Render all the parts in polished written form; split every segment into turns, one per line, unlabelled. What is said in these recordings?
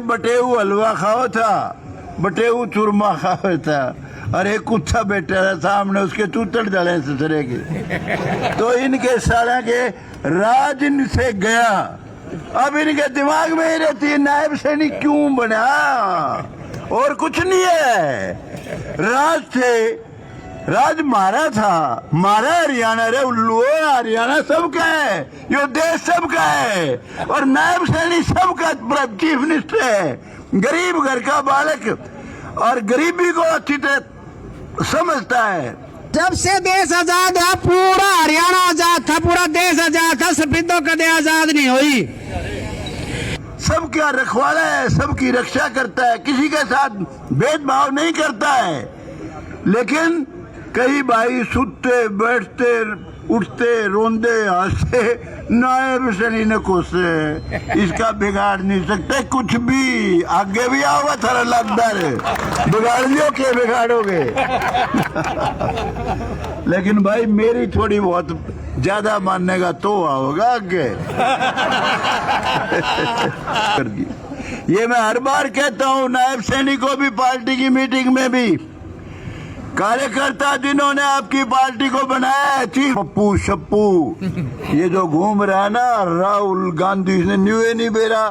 बटेऊ हलवा खाओ था, बटेऊ चूरमा खाओ था, और एक कुत्ता बैठा था सामने, उसके चूतड़ डले ससुरे के। तो इनके साला के राज इनसे गया। अब इनके दिमाग में ही रहती है नायब सैनिक क्यों बना, और कुछ नहीं है। राज थे, राज मारा था, मारा हरियाणा रे उल्लू, हरियाणा सबका है, यो देश सबका है, और नायब सैनिक सबका चीफ मिनिस्टर है। गरीब घर का बालक और गरीबी को अच्छी तरह समझता है। सबका रखवाला है, सबकी रक्षा करता है, किसी के साथ भेदभाव नहीं करता है। लेकिन कई भाई सुतते बैठते उठते रोंदे हंसते नायब सैनिक ने कोसे, इसका बिगाड़ नहीं सकते कुछ भी। आगे भी आओगे थारा लगदार बिगाड़ लियो, के बिगाड़ोगे। लेकिन भाई मेरी थोड़ी बहुत ज्यादा मानने का तो आओगा आगे। ये मैं हर बार कहता हूँ, नायब सैनिक को भी, पार्टी की मीटिंग में भी, कार्यकर्ता जिन्होंने आपकी पार्टी को बनाया है, चीफ पप्पू शप्पू, ये जो घूम रहा है ना राहुल गांधी, इसने न्यू नहीं बेरा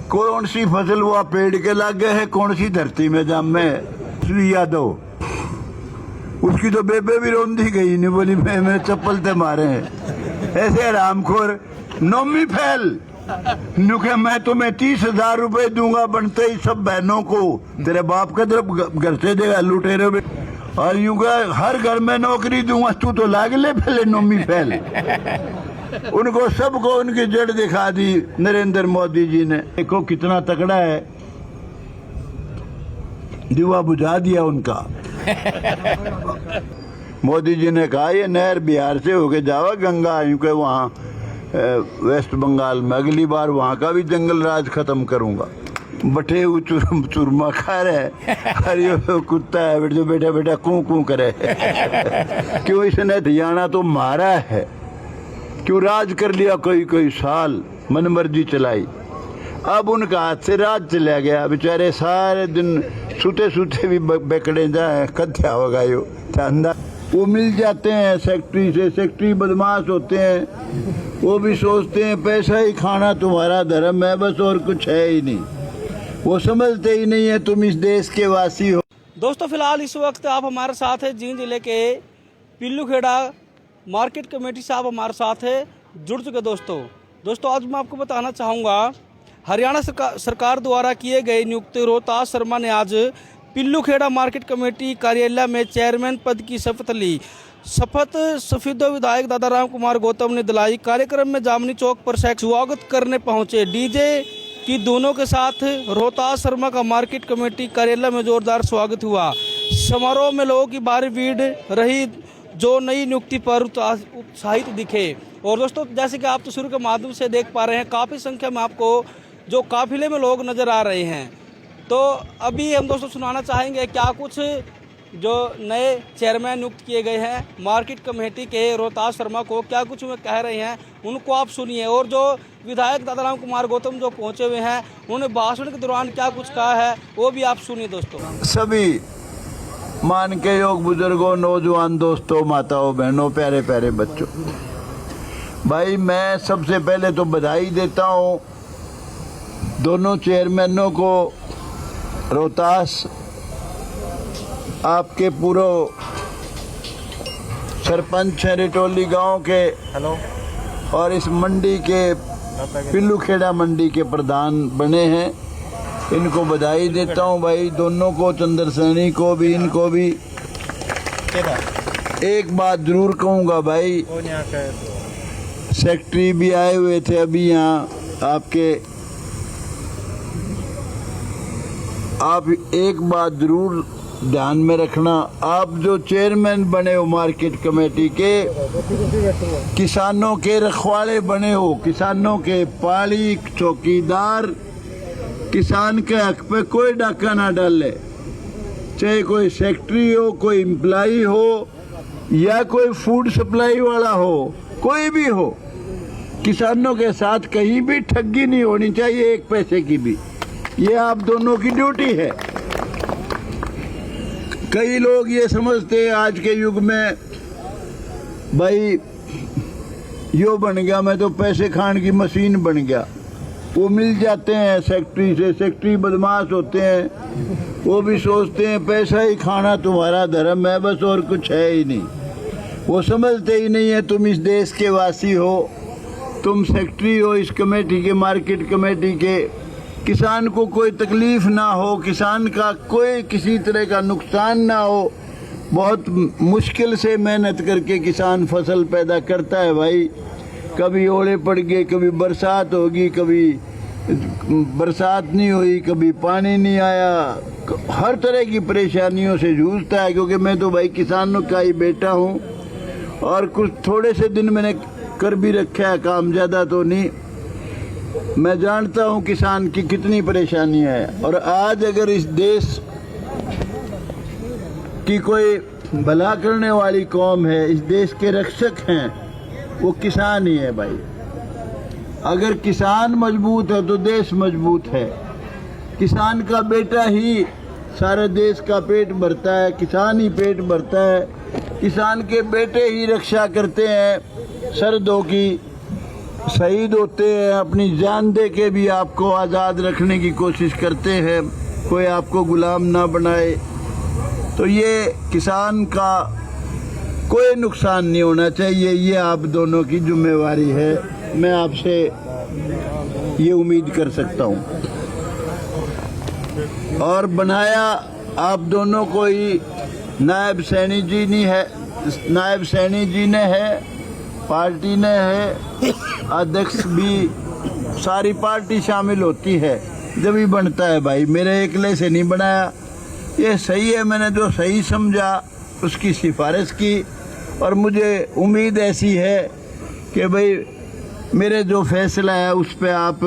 कौन सी फसल वो पेड़ के लागे है, कौन सी धरती में जामे। श्री यादव, उसकी तो बेबे भी रोंदी गई, नहीं बोली मैं चप्पल ते मारे हैं। ऐसे रामखोर नौमी फैल नुके, मैं तुम्हें 30,000 रुपए दूंगा बनते ही सब बहनों को, तेरे बाप का तरफ घर से देगा लुटेरे में, और यूं का हर घर में नौकरी दूंगा, तू तो लाग ले पहले नौमी फैल। उनको सबको उनकी जड़ दिखा दी नरेंद्र मोदी जी ने। देखो कितना तगड़ा है, दिवा बुझा दिया उनका। मोदी जी ने कहा ये नहर बिहार से होके जावा गंगा, यूं के वहाँ वेस्ट बंगाल में, अगली बार वहाँ का भी जंगल राज खत्म करूंगा। बटे चूरमा खा रहे, अरे कुत्ता है जो बेटा बेटा कूं कूं करे। क्यों इसने हरियाणा तो मारा है, क्यों राज कर लिया कोई साल, मनमर्जी चलाई। अब उनका हाथ से राज चला गया, बेचारे सारे दिन सूते सूते भी बेकड़े जाए, कद्या होगा यो धंधा। वो मिल जाते हैं सेक्रेटरी से, सेक्रेटरी बदमाश होते हैं, वो भी सोचते हैं पैसा ही खाना तुम्हारा धर्म है बस, और कुछ है ही नहीं। वो समझते ही नहीं है तुम इस देश के वासी हो।
दोस्तों फिलहाल इस वक्त आप हमारे साथ है जींद जिले के पिल्लूखेड़ा मार्केट कमेटी से आप हमारे साथ है जुड़ चुके। दोस्तों आज मैं आपको बताना चाहूँगा, हरियाणा सरकार द्वारा किए गए नियुक्ति रोहतास शर्मा ने आज पिल्लूखेड़ा मार्केट कमेटी कार्यालय में चेयरमैन पद की शपथ ली। शपथ सफेदो विधायक दादाराम कुमार गौतम ने दिलाई। कार्यक्रम में जामनी चौक पर स्वागत करने पहुंचे डीजे की दोनों के साथ रोहतास शर्मा का मार्केट कमेटी कार्यालय में जोरदार स्वागत हुआ। समारोह में लोगों की भारी भीड़ रही जो नई नियुक्ति पर उत्साहित दिखे। और दोस्तों जैसे कि आप तस्वीर के माध्यम से देख पा रहे हैं, काफ़ी संख्या में आपको जो काफिले में लोग नज़र आ रहे हैं। तो अभी हम दोस्तों सुनाना चाहेंगे क्या कुछ जो नए चेयरमैन नियुक्त किए गए हैं मार्केट कमेटी के रोहतास शर्मा को, क्या कुछ वे कह रहे हैं उनको आप सुनिए। और जो विधायक दादाराम कुमार गौतम जो पहुंचे हुए हैं, उन्होंने भाषण के दौरान क्या कुछ कहा है वो भी आप सुनिए। दोस्तों
सभी मान के योग बुजुर्गों, नौजवान दोस्तों, माताओं, बहनों, प्यारे प्यारे बच्चों, भाई मैं सबसे पहले तो बधाई देता हूँ दोनों चेयरमैनों को। रोहतास आपके पूरे सरपंच हैं रिटोली गांव के, और इस मंडी के पिल्लूखेड़ा मंडी के प्रधान बने हैं। इनको बधाई देता हूं भाई दोनों को, चंद्र सैनी को भी, इनको भी। एक बात जरूर कहूंगा भाई, सेक्रेटरी भी आए हुए थे अभी यहाँ आपके, आप एक बात जरूर ध्यान में रखना, आप जो चेयरमैन बने हो मार्केट कमेटी के, किसानों के रखवाले बने हो, किसानों के पाली चौकीदार, किसान के हक पे कोई डाका ना डाले, चाहे कोई सेक्रेटरी हो, कोई एम्प्लॉई हो, या कोई फूड सप्लाई वाला हो, कोई भी हो, किसानों के साथ कहीं भी ठगी नहीं होनी चाहिए, एक पैसे की भी। ये आप दोनों की ड्यूटी है। कई लोग ये समझते हैं आज के युग में भाई यो बन गया, मैं तो पैसे खान की मशीन बन गया। वो मिल जाते हैं सेक्रेटरी से, सेक्रेटरी बदमाश होते हैं, वो भी सोचते हैं पैसा ही खाना तुम्हारा धर्म है बस, और कुछ है ही नहीं। वो समझते ही नहीं है तुम इस देश के वासी हो, तुम सेक्रेटरी हो इस कमेटी के, मार्केट कमेटी के। किसान को कोई तकलीफ ना हो, किसान का कोई किसी तरह का नुकसान ना हो, बहुत मुश्किल से मेहनत करके किसान फसल पैदा करता है भाई। कभी ओले पड़ गए, कभी बरसात होगी, कभी बरसात नहीं हुई, कभी पानी नहीं आया, हर तरह की परेशानियों से जूझता है। क्योंकि मैं तो भाई किसानों का ही बेटा हूँ, और कुछ थोड़े से दिन मैंने कर भी रखा है काम, ज़्यादा तो नहीं। मैं जानता हूँ किसान की कितनी परेशानियाँ है। और आज अगर इस देश की कोई भला करने वाली कौम है, इस देश के रक्षक हैं, वो किसान ही है भाई। अगर किसान मजबूत है तो देश मजबूत है। किसान का बेटा ही सारे देश का पेट भरता है, किसान ही पेट भरता है। किसान के बेटे ही रक्षा करते हैं सरहदों की, शहीद होते हैं, अपनी जान दे के भी आपको आज़ाद रखने की कोशिश करते हैं, कोई आपको गुलाम ना बनाए। तो ये किसान का कोई नुकसान नहीं होना चाहिए, ये आप दोनों की जिम्मेवारी है। मैं आपसे ये उम्मीद कर सकता हूँ। और बनाया आप दोनों को ही नायब सैनी जी ने है, नायब सैनी जी ने है, पार्टी ने है, अध्यक्ष भी, सारी पार्टी शामिल होती है जब ही बनता है भाई। मेरे अकेले से नहीं बनाया, ये सही है। मैंने जो सही समझा उसकी सिफारिश की, और मुझे उम्मीद ऐसी है कि भाई मेरे जो फैसला है उस पे आप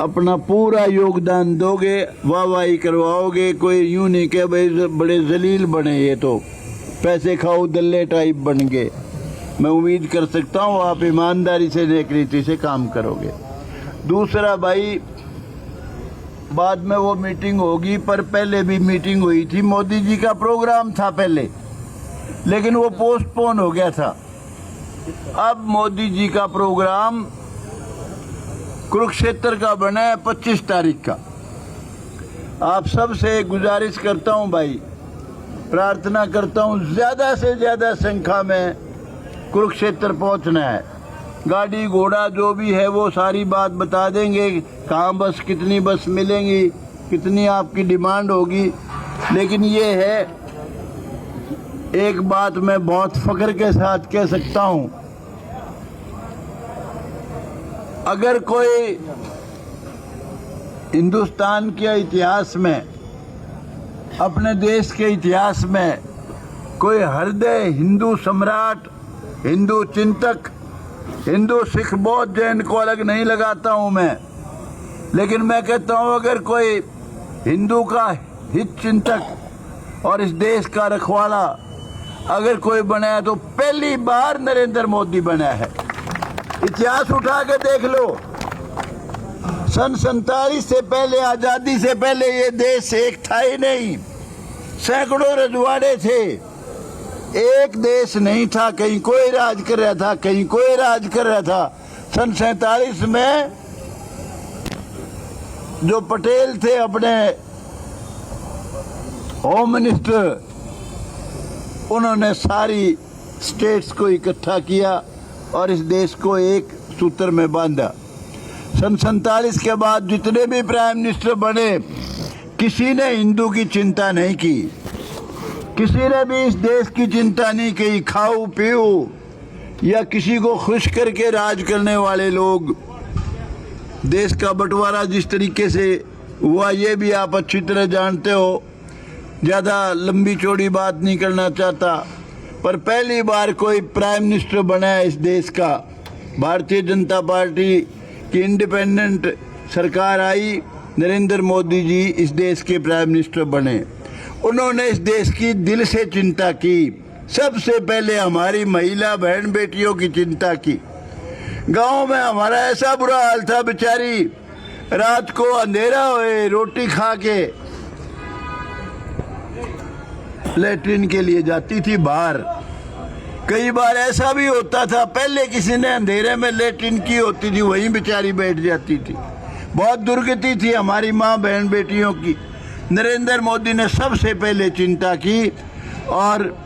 अपना पूरा योगदान दोगे, वाहवाही करवाओगे। कोई यूँ नहीं कि भाई बड़े जलील बने, ये तो पैसे खाओ दल्ले टाइप बन गए। मैं उम्मीद कर सकता हूँ आप ईमानदारी से, नेक रीति से काम करोगे। दूसरा भाई, बाद में वो मीटिंग होगी, पर पहले भी मीटिंग हुई थी। मोदी जी का प्रोग्राम था पहले, लेकिन वो पोस्टपोन हो गया था। अब मोदी जी का प्रोग्राम कुरुक्षेत्र का बना है 25 तारीख का। आप सब से गुजारिश करता हूं भाई, प्रार्थना करता हूं, ज़्यादा से ज़्यादा संख्या में कुरुक्षेत्र पहुंचना है। गाड़ी घोड़ा जो भी है वो सारी बात बता देंगे, कहाँ बस, कितनी बस मिलेंगी, कितनी आपकी डिमांड होगी। लेकिन ये है, एक बात मैं बहुत फख्र के साथ कह सकता हूं, अगर कोई हिंदुस्तान के इतिहास में, अपने देश के इतिहास में कोई हृदय हिंदू सम्राट, हिंदू चिंतक, हिंदू सिख बौद्ध जैन को अलग नहीं लगाता हूं मैं, लेकिन मैं कहता हूं अगर कोई हिंदू का हित चिंतक और इस देश का रखवाला अगर कोई बना है तो पहली बार नरेंद्र मोदी बना है। इतिहास उठा के देख लो, सन 47 से पहले, आजादी से पहले ये देश एक था ही नहीं, सैकड़ों रजवाड़े थे, एक देश नहीं था। कहीं कोई राज कर रहा था, कहीं कोई राज कर रहा था। सन 47 में जो पटेल थे अपने होम मिनिस्टर, उन्होंने सारी स्टेट्स को इकट्ठा किया और इस देश को एक सूत्र में बांधा। सन 47 के बाद जितने भी प्राइम मिनिस्टर बने, किसी ने हिंदू की चिंता नहीं की, किसी ने भी इस देश की चिंता नहीं की। खाओ पियो या किसी को खुश करके राज करने वाले लोग। देश का बंटवारा जिस तरीके से हुआ ये भी आप अच्छी तरह जानते हो, ज़्यादा लंबी चौड़ी बात नहीं करना चाहता, पर पहली बार कोई प्राइम मिनिस्टर बना है इस देश का। भारतीय जनता पार्टी की इंडिपेंडेंट सरकार आई, नरेंद्र मोदी जी इस देश के प्राइम मिनिस्टर बने। उन्होंने इस देश की दिल से चिंता की, सबसे पहले हमारी महिला बहन बेटियों की चिंता की। गांव में हमारा ऐसा बुरा हाल था, बेचारी रात को अंधेरा हुए रोटी खा के लेटरिन के लिए जाती थी बाहर। कई बार ऐसा भी होता था, पहले किसी ने अंधेरे में लेटरिन की होती थी, वहीं बेचारी बैठ जाती थी। बहुत दुर्गति थी हमारी माँ बहन बेटियों की। नरेंद्र मोदी ने सबसे पहले चिंता की और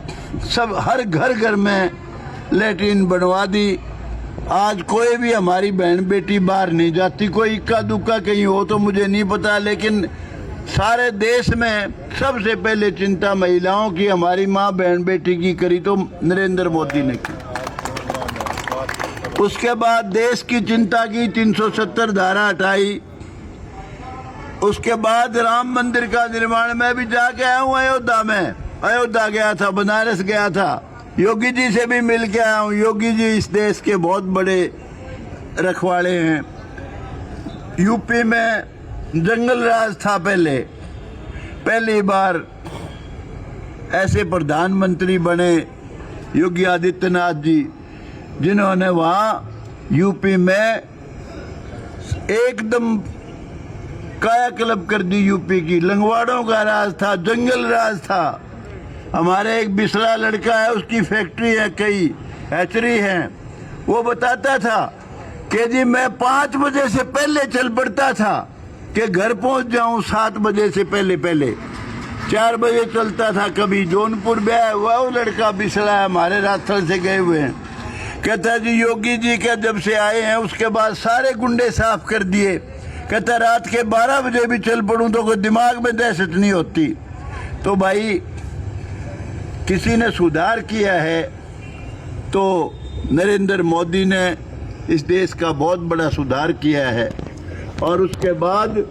सब हर घर घर में लेटरिन बनवा दी। आज कोई भी हमारी बहन बेटी बाहर नहीं जाती। कोई इक्का दुक्का कहीं हो तो मुझे नहीं पता, लेकिन सारे देश में सबसे पहले चिंता महिलाओं की, हमारी माँ बहन बेटी की करी तो नरेंद्र मोदी ने की। उसके बाद देश की चिंता की, 370 धारा हटाई। उसके बाद राम मंदिर का निर्माण, मैं भी जाके आया हूँ अयोध्या में, अयोध्या गया था, बनारस गया था, योगी जी से भी मिल के आया हूँ। योगी जी इस देश के बहुत बड़े रखवाले हैं। यूपी में जंगल राज था पहली बार ऐसे प्रधानमंत्री बने योगी आदित्यनाथ जी, जिन्होंने वहाँ यूपी में एकदम कायाकल्प कर दी। यूपी की लंगवाड़ों का राज था, जंगल राज था। हमारे एक बिसरा लड़का है, उसकी फैक्ट्री है, कई हैचरी हैं। वो बताता था कि जी मैं 5 बजे से पहले चल पड़ता था कि घर पहुंच जाऊं 7 बजे से पहले 4 बजे चलता था। कभी जौनपुर गया हुआ वो लड़का बिसरा है, हमारे राजस्थान से गए हुए हैं। कहता जी योगी जी के जब से आए हैं उसके बाद सारे गुंडे साफ कर दिए। कहता रात के 12 बजे भी चल पड़ूं तो कोई दिमाग में दहशत नहीं होती। तो भाई किसी ने सुधार किया है तो नरेंद्र मोदी ने इस देश का बहुत बड़ा सुधार किया है। और उसके बाद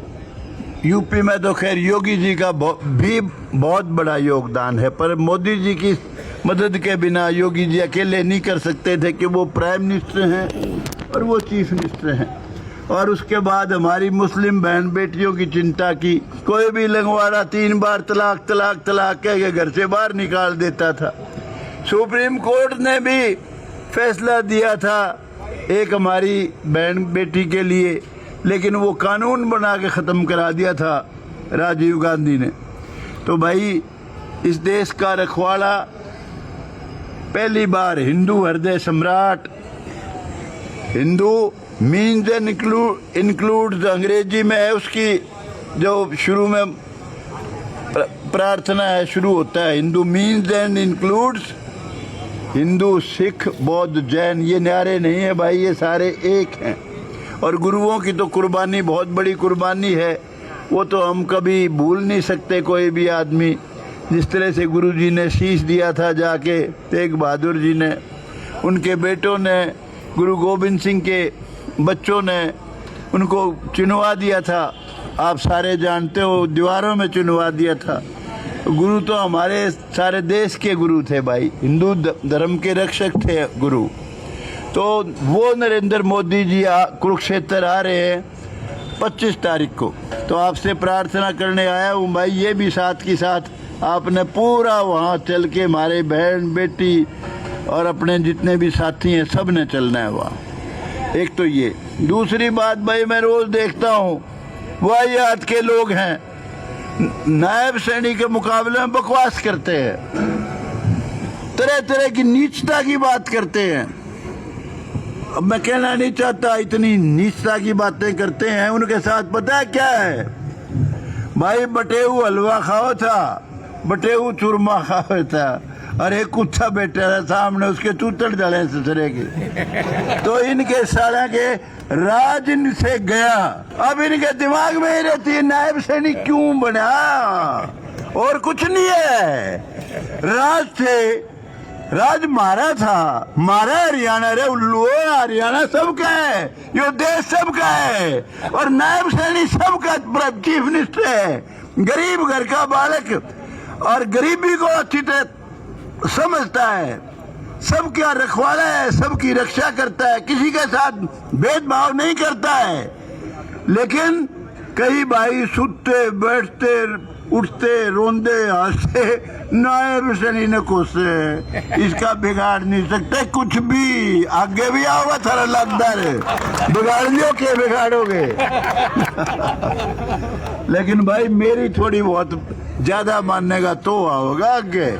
यूपी में तो खैर योगी जी का भी बहुत बड़ा योगदान है, पर मोदी जी की मदद के बिना योगी जी अकेले नहीं कर सकते थे कि वो प्राइम मिनिस्टर हैं और वो चीफ मिनिस्टर हैं। और उसके बाद हमारी मुस्लिम बहन बेटियों की चिंता की। कोई भी लंगवाड़ा 3 बार तलाक तलाक तलाक कह के घर से बाहर निकाल देता था। सुप्रीम कोर्ट ने भी फैसला दिया था एक हमारी बहन बेटी के लिए, लेकिन वो कानून बना के ख़त्म करा दिया था राजीव गांधी ने। तो भाई इस देश का रखवाला पहली बार हिंदू हृदय सम्राट, हिंदू मीन्स एंड इंक्लूड्स अंग्रेजी में है, उसकी जो शुरू में प्रार्थना है शुरू होता है, Hindu means and includes Hindu Sikh बौद्ध जैन। ये नारे नहीं है भाई, ये सारे एक हैं। और गुरुओं की तो कुर्बानी बहुत बड़ी कुर्बानी है, वो तो हम कभी भूल नहीं सकते कोई भी आदमी। जिस तरह से गुरु जी ने शीश दिया था जाके तेग बहादुर जी ने, उनके बेटों ने, गुरु गोविंद सिंह के बच्चों ने उनको चुनवा दिया था। आप सारे जानते हो, दीवारों में चुनवा दिया था। गुरु तो हमारे सारे देश के गुरु थे भाई, हिंदू धर्म के रक्षक थे गुरु। तो वो नरेंद्र मोदी जी कुरुक्षेत्र आ रहे हैं 25 तारीख को। तो आपसे प्रार्थना करने आया हूँ भाई, ये भी साथ के साथ आपने पूरा वहाँ चल के हमारे बहन बेटी और अपने जितने भी साथी हैं सब ने चलना है वहाँ। एक तो ये। दूसरी बात भाई, मैं रोज देखता हूँ वाहियात के लोग हैं, नायब सैनिक के मुकाबले में बकवास करते हैं, तरह तरह की नीचता की बात करते हैं। अब मैं कहना नहीं चाहता, इतनी नीचता की बातें करते हैं। उनके साथ पता है क्या है भाई, बटेऊ हलवा खाओ था, बटेऊ चूरमा खाओ था, और एक कुत्ता बैठा था सामने, उसके चूतड़ डले ससुरे के। तो इनके साला के राज इनसे गया। अब इनके दिमाग में ही रहती है नायब सैनिक क्यों बना, और कुछ नहीं है। राज थे, राज मारा था, मारा हरियाणा रे उल्लू, हरियाणा सबका है, यो देश सबका है, और नायब सैनिक सबका चीफ मिनिस्टर है। गरीब घर का बालक और गरीबी को अच्छी तरह समझता है, सबका रखवाला है, सबकी रक्षा करता है, किसी के साथ भेदभाव नहीं करता है। लेकिन कई भाई सुते बैठते उठते रोंदे हंसते नायब हुसैनी ने कोसे, इसका बिगाड़ नहीं सकते कुछ भी। आगे भी आओगा थारा लगदार बिगाड़ लियो के बिगाड़ोगे। लेकिन भाई मेरी थोड़ी बहुत ज्यादा मानने का तो आओगा आगे।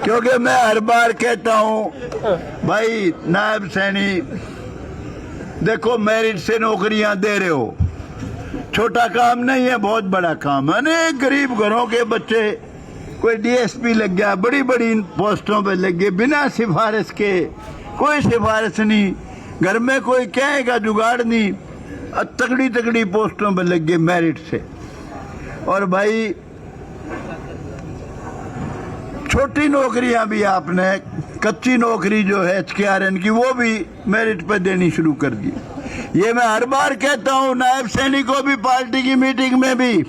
क्योंकि मैं हर बार कहता हूं भाई नायब हुसैनी देखो मेरिट से नौकरियां दे रहे हो, छोटा काम नहीं है, बहुत बड़ा काम है। अनेक गरीब घरों के बच्चे कोई डीएसपी लग गया, बड़ी बड़ी पोस्टों पे लग गए बिना सिफारिश के, कोई सिफारिश नहीं, घर में कोई कहेगा जुगाड़ नहीं, तगड़ी तगड़ी पोस्टों पे लग गए मेरिट से। और भाई छोटी नौकरियां भी आपने, कच्ची नौकरी जो है HKRN की, वो भी मेरिट पे देनी शुरू कर दी। ये मैं हर बार कहता हूं, नायब सैनिक को भी पार्टी की मीटिंग में भी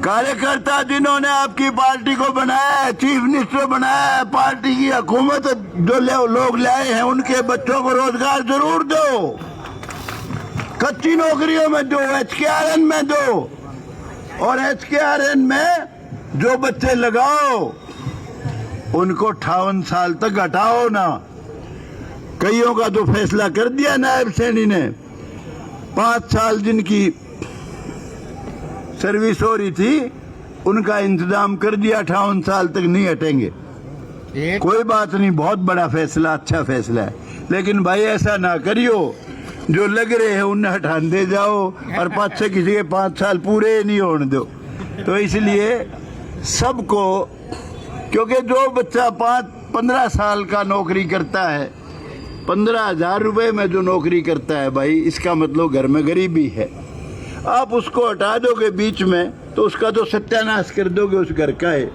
कार्यकर्ता जिन्होंने आपकी पार्टी को बनाया है, चीफ मिनिस्टर बनाया है, पार्टी की हुकूमत जो लोग लाए हैं उनके बच्चों को रोजगार जरूर दो, कच्ची नौकरियों में दो, HKRN में दो, और HKRN में जो बच्चे लगाओ उनको 58 साल तक हटाओ ना। कईयों का तो फैसला कर दिया नायब सैनी ने, 5 साल जिनकी सर्विस हो रही थी उनका इंतजाम कर दिया, 58 साल तक नहीं हटेंगे। कोई बात नहीं, बहुत बड़ा फैसला, अच्छा फैसला है। लेकिन भाई ऐसा ना करियो जो लग रहे हैं उन्हें हटा दे जाओ और पाँच से किसी के 5 साल पूरे नहीं होने दो। तो इसलिए सबको, क्योंकि जो बच्चा 15 साल का नौकरी करता है, 15,000 रुपए में जो नौकरी करता है भाई, इसका मतलब घर में गरीबी है। आप उसको हटा दोगे बीच में तो उसका तो सत्यानाश कर दोगे उस घर का है।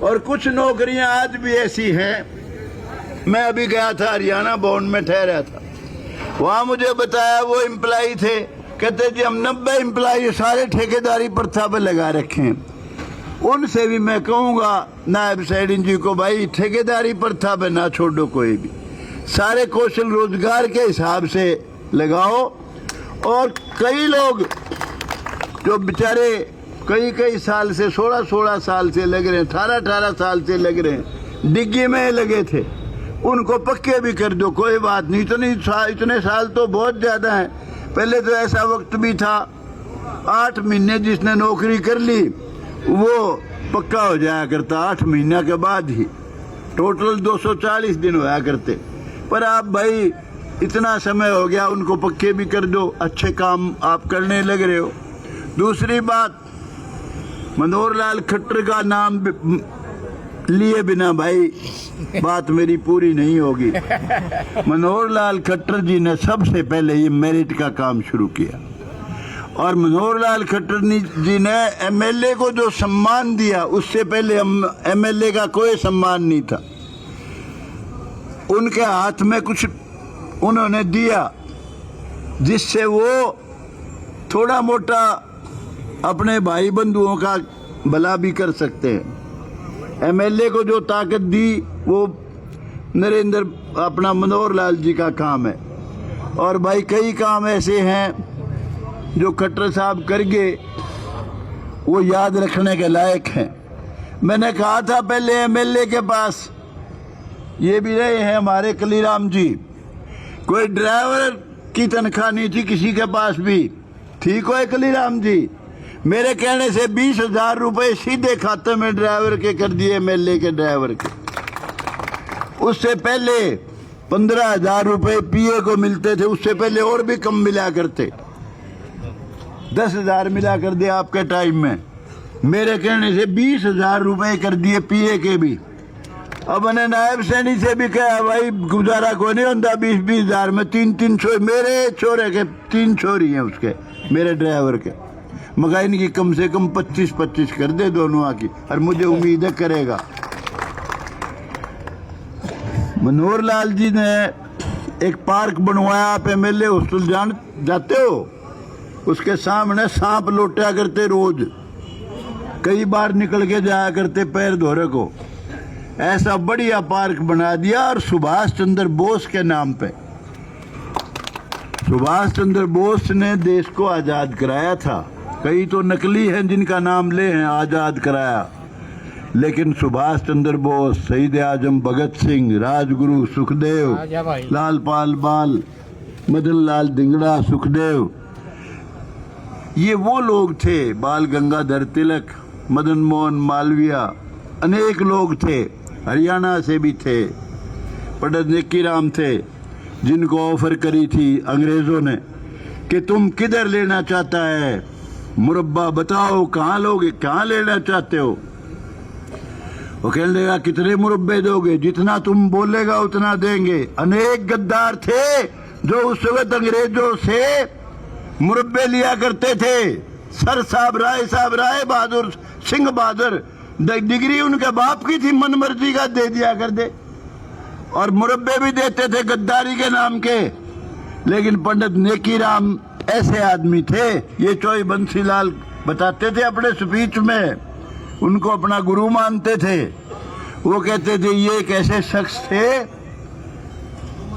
और कुछ नौकरियां आज भी ऐसी हैं, मैं अभी गया था हरियाणा बॉन्ड में ठहरा था, वहां मुझे बताया वो एम्प्लॉय थे, कहते जी हम 90 एम्प्लॉय सारे ठेकेदारी प्रथा पर लगा रखे हैं। उनसे भी मैं कहूंगा नायब सैनिक जी को, भाई ठेकेदारी प्रथा पे ना छोड़ो कोई भी, सारे कौशल रोजगार के हिसाब से लगाओ। और कई लोग जो बेचारे कई साल से 16 साल से लग रहे हैं, 18 साल से लग रहे हैं, डिग्गी में लगे थे, उनको पक्के भी कर दो, कोई बात नहीं। इतने साल तो बहुत ज्यादा है। पहले तो ऐसा वक्त भी था 8 महीने जिसने नौकरी कर ली वो पक्का हो जाया करता, 8 महीने के बाद ही, टोटल 240 दिन होया करते। पर आप भाई इतना समय हो गया, उनको पक्के भी कर दो, अच्छे काम आप करने लग रहे हो। दूसरी बात, मनोहर लाल खट्टर का नाम लिए बिना भाई बात मेरी पूरी नहीं होगी। मनोहर लाल खट्टर जी ने सबसे पहले ये मेरिट का काम शुरू किया, और मनोहर लाल खट्टर जी ने MLA को जो सम्मान दिया, उससे पहले MLA का कोई सम्मान नहीं था। उनके हाथ में कुछ उन्होंने दिया जिससे वो थोड़ा मोटा अपने भाई बंधुओं का भला भी कर सकते हैं। MLA को जो ताकत दी वो नरेंद्र अपना मनोहर लाल जी का काम है। और भाई कई काम ऐसे हैं जो खट्टर साहब कर गए, वो याद रखने के लायक हैं। मैंने कहा था पहले MLA के पास, ये भी रहे हैं हमारे कलीराम जी, कोई ड्राइवर की तनख्वाह नहीं थी किसी के पास भी, ठीक हो कलीराम जी, मेरे कहने से 20,000 रुपए सीधे खाते में ड्राइवर के कर दिए, MLA के ड्राइवर के। उससे पहले 15,000 रुपए PA को मिलते थे, उससे पहले और भी कम मिला करते, 10,000 मिला कर दिया आपके टाइम में। मेरे कहने से 20,000 रुपए कर दिए PA के भी। अब मैंने नायब सैनी से भी कहा भाई गुजारा को नहीं होता 20,000 में, 3 मेरे छोरे के 3 छोरी हैं उसके, मेरे ड्राइवर के, मगर इनकी कम से कम 25 कर दे दोनों आकी, और मुझे उम्मीद है करेगा। मनोहर लाल जी ने एक पार्क बनवाया, आप MLA हॉस्टल जाते हो, उसके सामने सांप लौटा करते, रोज कई बार निकल के जाया करते पैर धोरे को। ऐसा बढ़िया पार्क बना दिया, और सुभाष चंद्र बोस के नाम पे, सुभाष चंद्र बोस ने देश को आजाद कराया था। कई तो नकली हैं जिनका नाम ले हैं आजाद कराया, लेकिन सुभाष चंद्र बोस, शहीद आजम भगत सिंह, राजगुरु सुखदेव, लाल पाल बाल, मदन लाल धिंगड़ा, सुखदेव, ये वो लोग थे। बाल गंगाधर तिलक, मदन मोहन मालवीय, अनेक लोग थे। हरियाणा से भी थे। पंडित नेकीराम थे, जिनको ऑफर करी थी अंग्रेजों ने कि तुम किधर लेना चाहता है, मुरब्बा बताओ कहाँ लोगे, कहाँ लेना चाहते हो। वो कहने लगा कितने मुरब्बे दोगे, जितना तुम बोलेगा उतना देंगे। अनेक गद्दार थे जो उस वक्त अंग्रेजों से मुरब्बे लिया करते थे। सर साहब राय बहादुर सिंह बहादुर, डिग्री उनके बाप की थी, मन मर्जी का दे दिया कर दे, और मुरब्बे भी देते थे गद्दारी के नाम के। लेकिन पंडित नेकीराम ऐसे आदमी थे, ये चोई बंसीलाल बताते थे अपने स्पीच में, उनको अपना गुरु मानते थे। वो कहते थे ये एक ऐसे शख्स थे,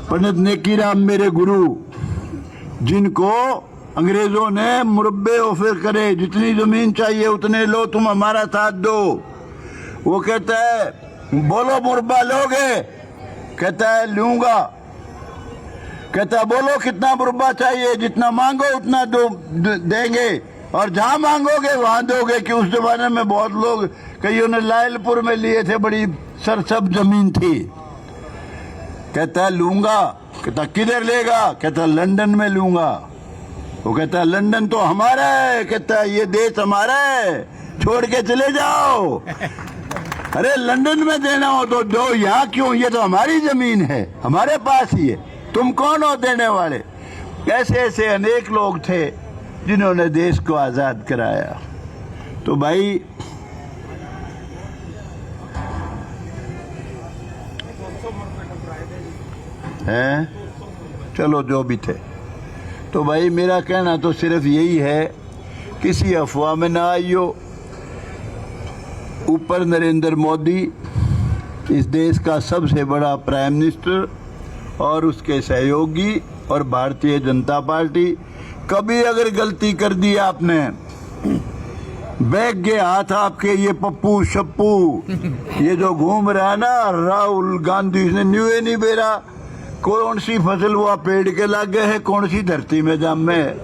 पंडित नेकीराम मेरे गुरु, जिनको अंग्रेजों ने मुरब्बे ऑफर करे, जितनी जमीन चाहिए उतने लो, तुम हमारा साथ दो। वो कहता है बोलो मुरब्बा लोगे, कहता है लूंगा। कहता है बोलो कितना मुरब्बा चाहिए, जितना मांगो उतना दो देंगे, और जहां मांगोगे वहां दोगे। कि उस जमाने में बहुत लोग, कईयों ने लायलपुर में लिए थे, बड़ी सरसब जमीन थी। कहता है लूंगा। कहता किधर लेगा, कहता लंदन में लूंगा। वो कहता है लंदन तो हमारा है, कहता है ये देश हमारा है, छोड़ के चले जाओ। अरे लंदन में देना हो तो दो, यहाँ क्यों, ये तो हमारी जमीन है, हमारे पास ही है, तुम कौन हो देने वाले। ऐसे ऐसे अनेक लोग थे जिन्होंने देश को आजाद कराया। तो भाई हैं, चलो जो भी थे। तो भाई मेरा कहना तो सिर्फ यही है, किसी अफवाह में ना आइयो। ऊपर नरेंद्र मोदी, इस देश का सबसे बड़ा प्राइम मिनिस्टर, और उसके सहयोगी और भारतीय जनता पार्टी। कभी अगर गलती कर दी आपने, बैग के हाथ आपके ये पप्पू शप्पू ये जो घूम रहा है ना, राहुल गांधी ने न्यू नहीं बेरा, कौन सी फसल वो पेड़ के लागे है, कौन सी धरती में जामे है,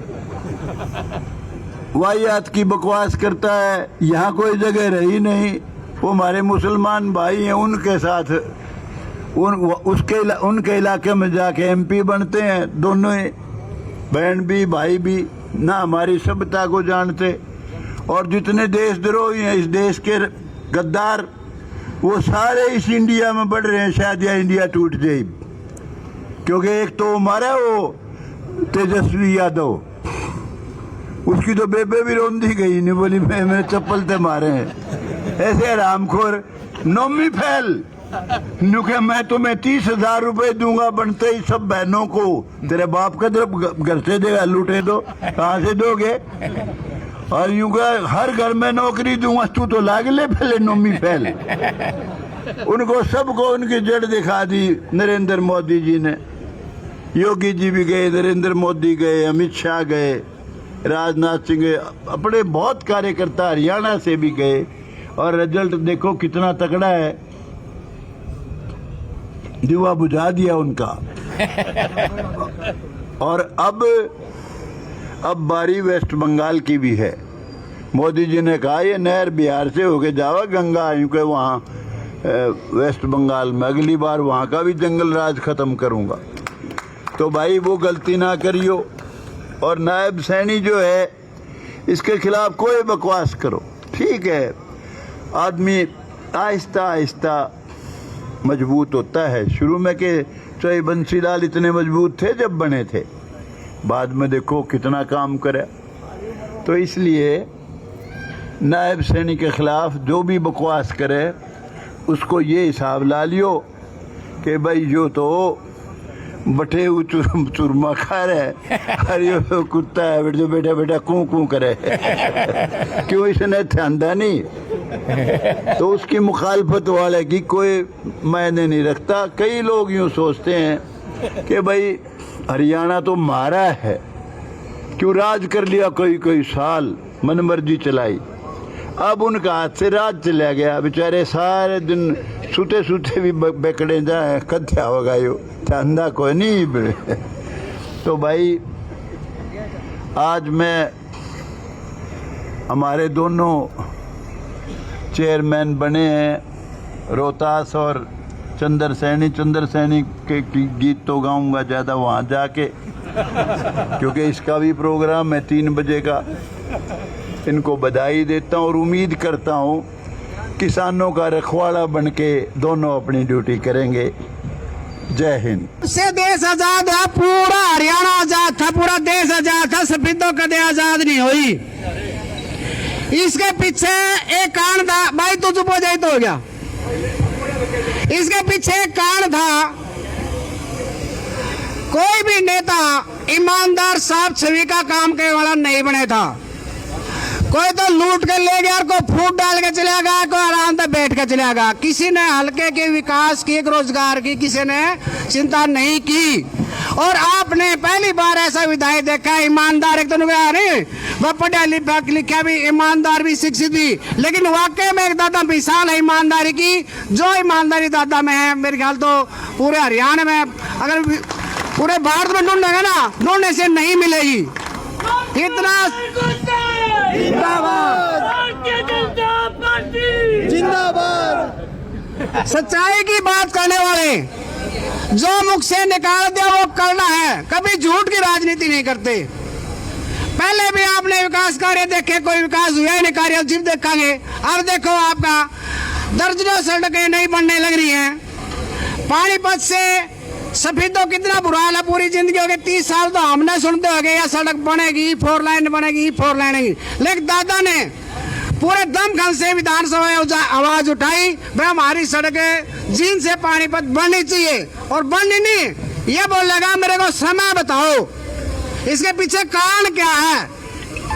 वाहियात की बकवास करता है। यहाँ कोई जगह रही नहीं। वो हमारे मुसलमान भाई हैं, उनके साथ उनके इलाके में जाके एमपी बनते हैं, दोनों ही बहन भी भाई भी, ना हमारी सभ्यता को जानते। और जितने देशद्रोही हैं, इस देश के गद्दार, वो सारे इस इंडिया में बढ़ रहे हैं। शायद यह इंडिया टूट जाए, क्योंकि एक तो हमारा वो तेजस्वी यादव, उसकी तो बेबे भी रोंदी गई नहीं, बोली मैं चप्पल ते मारे हैं। ऐसे रामखोर नौमी फैल नुके, मैं तुम्हें 30,000 रुपए दूंगा बनते ही सब बहनों को, तेरे बाप का तरफ घर से देगा, लूटे दो, कहाँ से दोगे। और यूं का हर घर में नौकरी दूंगा, तू तो लाग ले पहले नौमी फैल। उनको सबको उनकी जड़ दिखा दी नरेंद्र मोदी जी ने। योगी जी भी गए, नरेंद्र मोदी गए, अमित शाह गए, राजनाथ सिंह गए, अपने बहुत कार्यकर्ता हरियाणा से भी गए, और रिजल्ट देखो कितना तगड़ा है, दिवा बुझा दिया उनका। और अब बारी वेस्ट बंगाल की भी है। मोदी जी ने कहा ये नहर बिहार से होके जावा गंगा, के वहाँ वेस्ट बंगाल में, अगली बार वहाँ का भी जंगल राज खत्म करूँगा। तो भाई वो गलती ना करियो। और नायब सैनी जो है, इसके खिलाफ कोई बकवास करो, ठीक है, आदमी आहिस्ता आहिस्ता मजबूत होता है। शुरू में के चाहे बंसीलाल इतने मजबूत थे जब बने थे, बाद में देखो कितना काम करे। तो इसलिए नायब सैनी के खिलाफ जो भी बकवास करे, उसको ये हिसाब ला लियो कि भाई जो तो बटे चूरमा खा रहे, अरे यो कुत्ता है जो बेटा बेटा कूं कूं करे क्यों इसने ध्यान नहीं। तो उसकी मुखालफत वाले की कोई मायने नहीं रखता। कई लोग यूँ सोचते हैं कि भाई हरियाणा तो मारा है, क्यों राज कर लिया कोई साल, मनमर्जी चलाई। अब उनका हाथ से राज चला गया, बेचारे सारे दिन सूते सूते भी बेकड़े जाए, कथ्या होगा यो धंधा कोई नहीं। तो भाई आज मैं हमारे दोनों चेयरमैन बने हैं, रोहतास और चंद्र सैनी के गीत तो गाऊंगा ज़्यादा वहाँ जाके, क्योंकि इसका भी प्रोग्राम है 3 बजे का। इनको बधाई देता हूँ और उम्मीद करता हूँ किसानों का रखवाला बनके दोनों अपनी ड्यूटी करेंगे। जय हिंद।
से देश आजाद है, पूरा हरियाणा आजाद था, पूरा देश आजाद था, सफेदों कदे आजाद नहीं हुई। इसके पीछे एक कारण था, भाई तो चुप हो जाए तो हो गया। इसके पीछे एक कारण था, कोई भी नेता ईमानदार साफ छवि का काम करने वाला नहीं बने था। कोई तो लूट के ले गया, कोई फूट डाल के चला गया, कोई आराम से बैठ के चला गया। किसी ने हल्के के विकास की, रोजगार की किसी ने चिंता नहीं की। और आपने पहली बार ऐसा विधायक देखा ईमानदार, एक तो नहीं वह पढ़ा लिखा भी, ईमानदार भी, शिक्षित भी, लेकिन वाकई में एक दादा मिसाल है ईमानदारी की। जो ईमानदारी दादा में है, मेरे ख्याल तो पूरे हरियाणा में, अगर पूरे भारत में ढूंढेगा ना, ढूंढने से नहीं मिलेगी। इतना जिंदाबाद सच्चाई की बात करने वाले, जो मुख से निकाल दिया वो करना है, कभी झूठ की राजनीति नहीं करते। पहले भी आपने विकास कार्य देखे, कोई विकास हुआ ही नहीं, कार्य जिप देखेंगे। अब देखो आपका दर्जनों सड़कें नहीं बनने लग रही हैं। पानीपत से सफेदों कितना बुरा हाल है, पूरी जिंदगी हो गई 30 साल तो हमने सुनते हो गए, या सड़क बनेगी, 4 लाइन बनेगी, 4 लाइन बनेगी। लेकिन दादा ने पूरे दमखम से विधानसभा में आवाज उठाई, भाई हमारी सड़कें जींद से पानीपत बननी चाहिए, और बननी नहीं ये बोलेगा मेरे को समय बताओ। इसके पीछे कारण क्या है?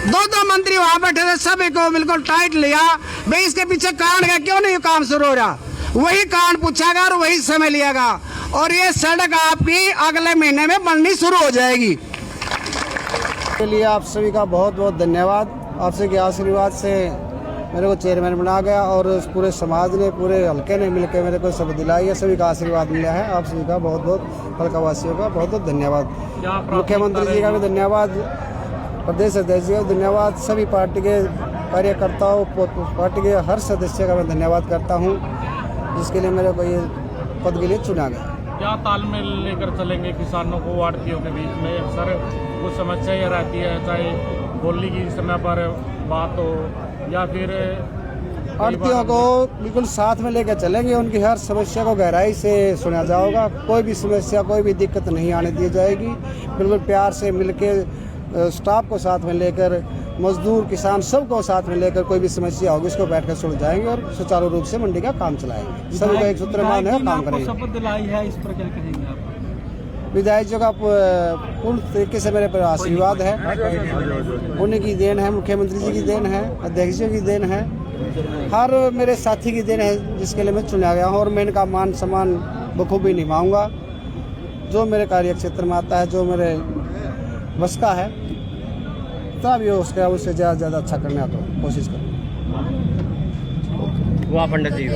2 मंत्री वहां बैठे थे, सभी को बिल्कुल टाइट लिया, भाई इसके पीछे कारण क्या, क्यों नहीं काम शुरू हो रहा? वही कारण पूछागा और वही समय लियागा, और ये सड़क आपकी अगले महीने में बननी शुरू हो जाएगी।
के लिए आप सभी का बहुत बहुत धन्यवाद। आपसे के आशीर्वाद से मेरे को चेयरमैन बना गया, और पूरे समाज ने, पूरे हल्के ने मिलकर मेरे को सब दिलाई है। सभी का आशीर्वाद मिला है। आप सभी का बहुत बहुत हल्कावासियों का बहुत बहुत धन्यवाद। मुख्यमंत्री जी का भी धन्यवाद, प्रदेश अध्यक्ष जी का धन्यवाद, सभी पार्टी के कार्यकर्ताओं, पार्टी के हर सदस्य का मैं धन्यवाद करता हूँ, जिसके लिए मेरे को ये पद के लिए चुना गया।
क्या तालमेल लेकर चलेंगे किसानों को, आड़तियों के बीच में? अक्सर वो समस्या ये रहती है, चाहे बोली की समय पर बात हो या फिर
आड़तियों को बिल्कुल साथ में लेकर चलेंगे, उनकी हर समस्या को गहराई से सुना जाएगा। कोई भी समस्या, कोई भी दिक्कत नहीं आने दी जाएगी। बिल्कुल प्यार से मिलकर स्टाफ को साथ में लेकर, मजदूर किसान सबको साथ में लेकर, कोई भी समस्या होगी उसको बैठकर सुलझाएंगे और सुचारू रूप से मंडी का काम चलाएंगे। सभी का एक सूत्र मान है, काम करेंगे।
शपथ दिलाई है, इस पर क्या कहेंगे आप?
विधायक जी का पूर्ण तरीके से मेरे पर आशीर्वाद है, उन्हीं की देन है, मुख्यमंत्री जी की देन है, अध्यक्ष जी की देन है, हर मेरे साथी की देन है, जिसके लिए मैं चुना गया हूँ। और मैं इनका मान सम्मान बखूबी निभाऊंगा। जो मेरे कार्य क्षेत्र में आता है, जो मेरे बस का है, तभी उससे ज़्यादा अच्छा करने का कोशिश करूँ।
वाह पंडित जी।